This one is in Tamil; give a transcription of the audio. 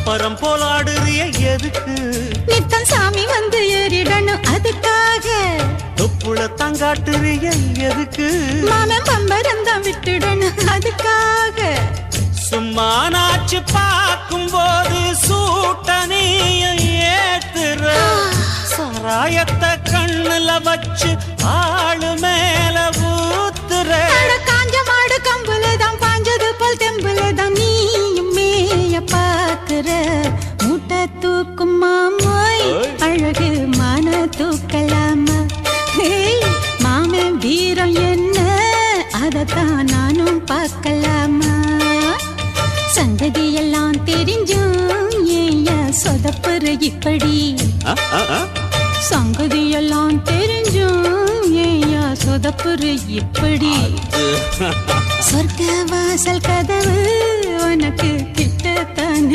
பம்பரம் போலாடுறிய எதுக்கு? நித்தம் சாமி வந்து ஏறிடணும் அதுக்காக. தொப்புள தங்காட்டுறிய எதுக்கு? மாமன் பம்பரம் தான் விட்டுடணும் அதுக்காக. சும்மா நாச்சு பார்க்கும் போது சூட்டனைய ஏத்துற, சாராயத்தை கண்ணுல வச்சு ஆளு மேல ஊத்துற. காஞ்ச மாடு கம்புலதான் பாஞ்சது போல் தெம்புலதான் நீயும் மேய பாக்குற. மூட்டை தூக்கும் மாமாய் அழகு மான தூக்கலாமா? மாமன் வீரம் என்ன அதத்தான் நானும் பார்க்கலாமா? சங்கதியெல்லாம் தெரிஞ்சும் ஏயா சொதப்புற இப்படி? சங்கதியெல்லாம் தெரிஞ்சும் ஏயா சொதப்புற இப்படி? சொர்க்க வாசல் கதவு உனக்கு